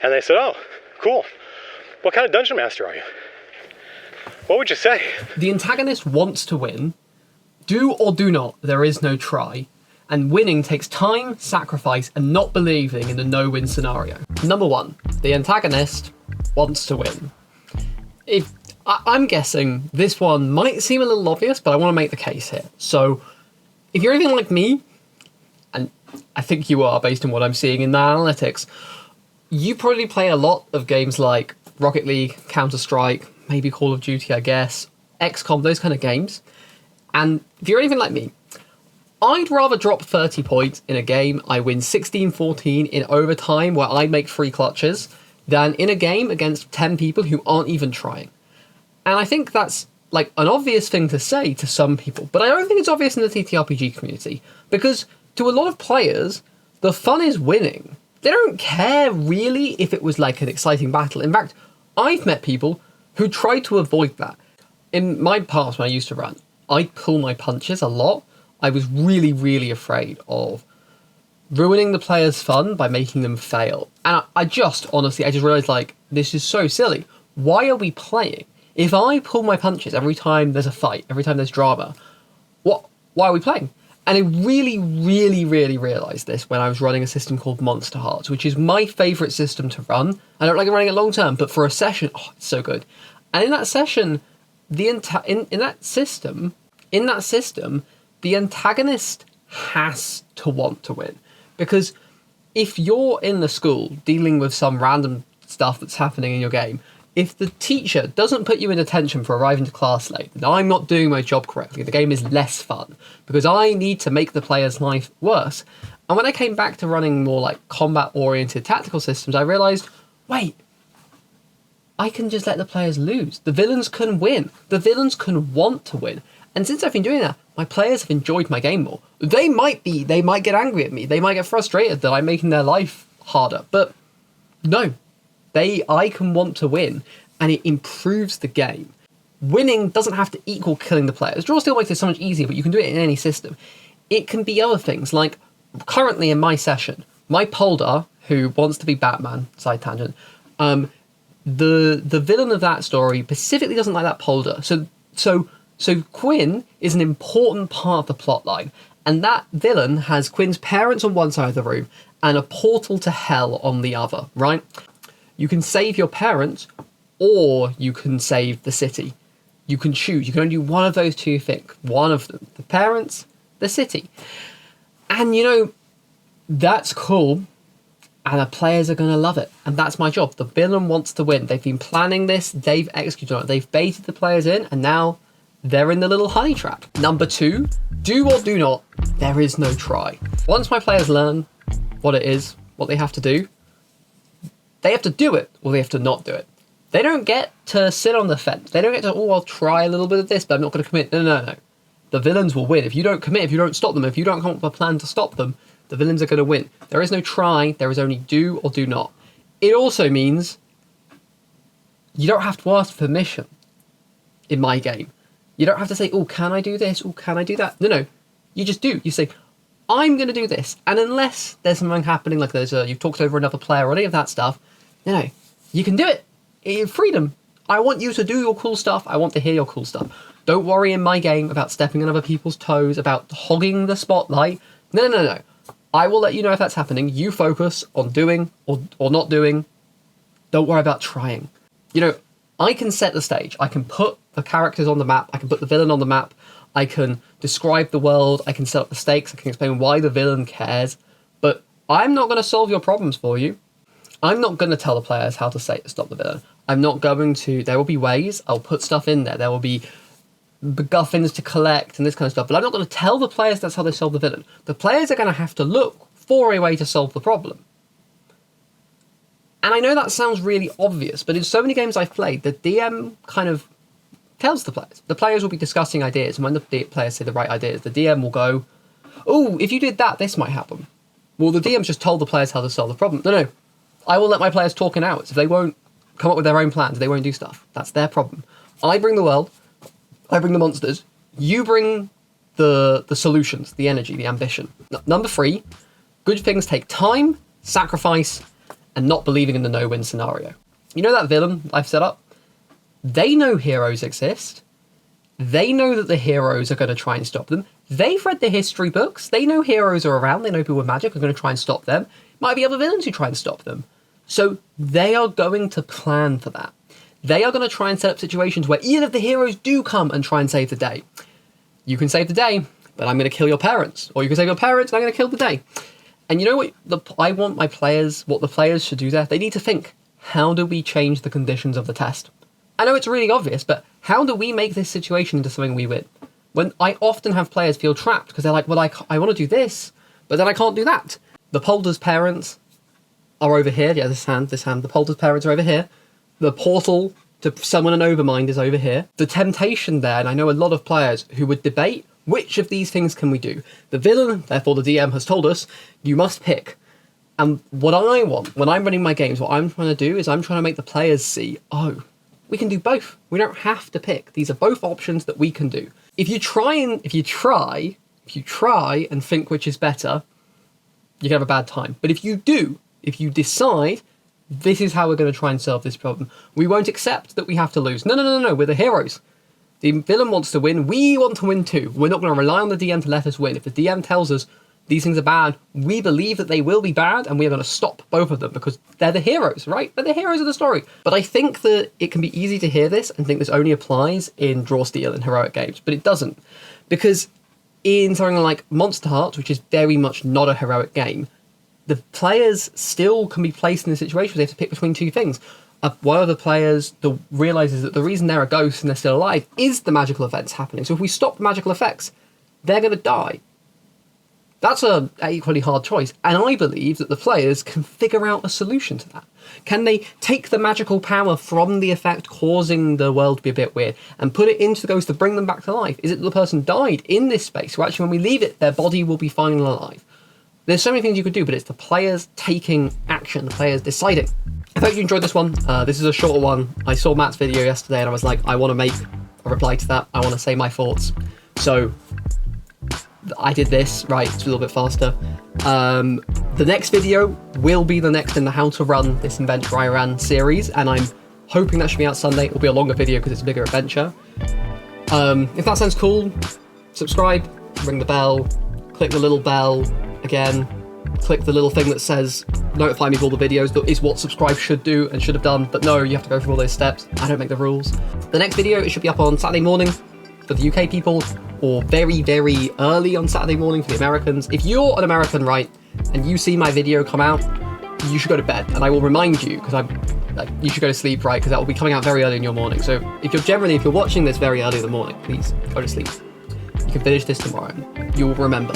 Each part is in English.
And they said, oh, cool. What kind of dungeon master are you? What would you say? The antagonist wants to win. Do or do not, there is no try. And winning takes time, sacrifice, and not believing in the no-win scenario. Number 1, the antagonist wants to win. I'm guessing this one might seem a little obvious, but I want to make the case here. So, if you're anything like me, and I think you are based on what I'm seeing in the analytics, you probably play a lot of games like Rocket League, Counter-Strike, maybe Call of Duty, I guess, XCOM, those kind of games. And if you're anything like me, I'd rather drop 30 points in a game I win 16-14 in overtime where I make 3 clutches than in a game against 10 people who aren't even trying. And I think that's like an obvious thing to say to some people, but I don't think it's obvious in the TTRPG community, because to a lot of players, the fun is winning. They don't care really if it was like an exciting battle. In fact, I've met people who try to avoid that. In my past, when I used to run, I'd pull my punches a lot. I was really, really afraid of ruining the players' fun by making them fail. And I just realised, like, this is so silly. Why are we playing? If I pull my punches every time there's a fight, every time there's drama, why are we playing? And I really, really, really realised this when I was running a system called Monster Hearts, which is my favourite system to run. I don't like running it long term, but for a session, oh, it's so good. And in that session, in that system, the antagonist has to want to win. Because if you're in the school dealing with some random stuff that's happening in your game, if the teacher doesn't put you in attention for arriving to class late, then I'm not doing my job correctly. The game is less fun because I need to make the player's life worse. And when I came back to running more like combat-oriented tactical systems, I realised, wait, I can just let the players lose. The villains can win. The villains can want to win. And since I've been doing that, my players have enjoyed my game more. They might get angry at me. They might get frustrated that I'm making their life harder. But no, I can want to win, and it improves the game. Winning doesn't have to equal killing the players. Draw still makes it so much easier, but you can do it in any system. It can be other things, like currently in my session, my Polder, who wants to be Batman, side tangent, the villain of that story specifically doesn't like that Polder. So Quinn is an important part of the plot line, and that villain has Quinn's parents on one side of the room and a portal to hell on the other, right? You can save your parents, or you can save the city. You can choose. You can only do one of those two things. One of them. The parents, the city. And, you know, that's cool, and the players are going to love it. And that's my job. The villain wants to win. They've been planning this. They've executed on it. They've baited the players in, and now they're in the little honey trap. Number 2, do or do not, there is no try. Once my players learn what it is, what they have to do, they have to do it, or they have to not do it. They don't get to sit on the fence. They don't get to, oh, I'll try a little bit of this, but I'm not going to commit. No. The villains will win. If you don't commit, if you don't stop them, if you don't come up with a plan to stop them, the villains are going to win. There is no try, there is only do or do not. It also means you don't have to ask permission in my game. You don't have to say, oh, can I do this? Oh, can I do that? No. You just do. You say, I'm going to do this. And unless there's something happening, like you've talked over another player or any of that stuff, you can do it. In freedom. I want you to do your cool stuff. I want to hear your cool stuff. Don't worry in my game about stepping on other people's toes, about hogging the spotlight. No. I will let you know if that's happening. You focus on doing or not doing. Don't worry about trying. I can set the stage. I can put the characters on the map. I can put the villain on the map. I can describe the world. I can set up the stakes. I can explain why the villain cares. But I'm not going to solve your problems for you. I'm not going to tell the players how to stop the villain. I'm not going to... There will be ways. I'll put stuff in there. There will be MacGuffins to collect and this kind of stuff. But I'm not going to tell the players that's how they solve the villain. The players are going to have to look for a way to solve the problem. And I know that sounds really obvious, but in so many games I've played, the DM kind of tells the players. The players will be discussing ideas, and when the players say the right ideas, the DM will go, oh, if you did that, this might happen. Well, the DM's just told the players how to solve the problem. No. I will let my players talk in hours. If they won't come up with their own plans, they won't do stuff. That's their problem. I bring the world. I bring the monsters. You bring the solutions, the energy, the ambition. Number 3, good things take time, sacrifice, and not believing in the no-win scenario. You know that villain I've set up? They know heroes exist. They know that the heroes are going to try and stop them. They've read the history books. They know heroes are around. They know people with magic are going to try and stop them. Might be other villains who try and stop them. So they are going to plan for that. They are going to try and set up situations where even if the heroes do come and try and save the day, you can save the day, but I'm going to kill your parents. Or you can save your parents and I'm going to kill the day. And you know what I want what the players should do there? They need to think, how do we change the conditions of the test? I know it's really obvious, but how do we make this situation into something we win? When I often have players feel trapped because they're like, well, I want to do this, but then I can't do that. The Polder's parents are over here. Yeah, this hand. The Polder's parents are over here. The portal to summon an Overmind is over here. The temptation there, and I know a lot of players who would debate which of these things can we do. The villain, therefore the DM has told us, you must pick. And what I want, when I'm running my games, what I'm trying to do is I'm trying to make the players see, oh, we can do both. We don't have to pick. These are both options that we can do. If you try and think which is better, you're gonna have a bad time. But if you decide, this is how we're going to try and solve this problem, we won't accept that we have to lose. No, we're the heroes. The villain wants to win, we want to win too. We're not going to rely on the DM to let us win. If the DM tells us these things are bad, we believe that they will be bad, and we are going to stop both of them because they're the heroes, right? They're the heroes of the story. But I think that it can be easy to hear this and think this only applies in draw steal and heroic games, but it doesn't. Because in something like Monster Hearts, which is very much not a heroic game, the players still can be placed in a situation where they have to pick between two things. One of the players realises that the reason they're a ghost and they're still alive is the magical events happening. So if we stop the magical effects, they're going to die. That's an equally hard choice. And I believe that the players can figure out a solution to that. Can they take the magical power from the effect causing the world to be a bit weird and put it into the ghost to bring them back to life? Is it that the person died in this space, so actually when we leave it, their body will be fine and alive? There's so many things you could do, but it's the players taking action, the players deciding. I hope you enjoyed this one. This is a shorter one. I saw Matt's video yesterday and I was like, I want to make a reply to that. I want to say my thoughts. So I did this, right, it's a little bit faster. The next video will be the next in the How to Run This Adventure I Ran series, and I'm hoping that should be out Sunday. It'll be a longer video because it's a bigger adventure. If that sounds cool, subscribe, ring the bell, click the little bell. Again, click the little thing that says notify me of all the videos. That is what subscribe should do and should have done, but no, you have to go through all those steps. I don't make the rules. The next video, it should be up on Saturday morning for the UK people, or very, very early on Saturday morning for the Americans. If you're an American, right, and you see my video come out, you should go to bed, and I will remind you, because you should go to sleep, right, because that will be coming out very early in your morning. So if you're watching this very early in the morning, please go to sleep. You can finish this tomorrow, and you'll remember.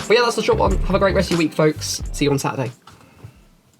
But yeah, that's the short one. Have a great rest of your week, folks. See you on Saturday.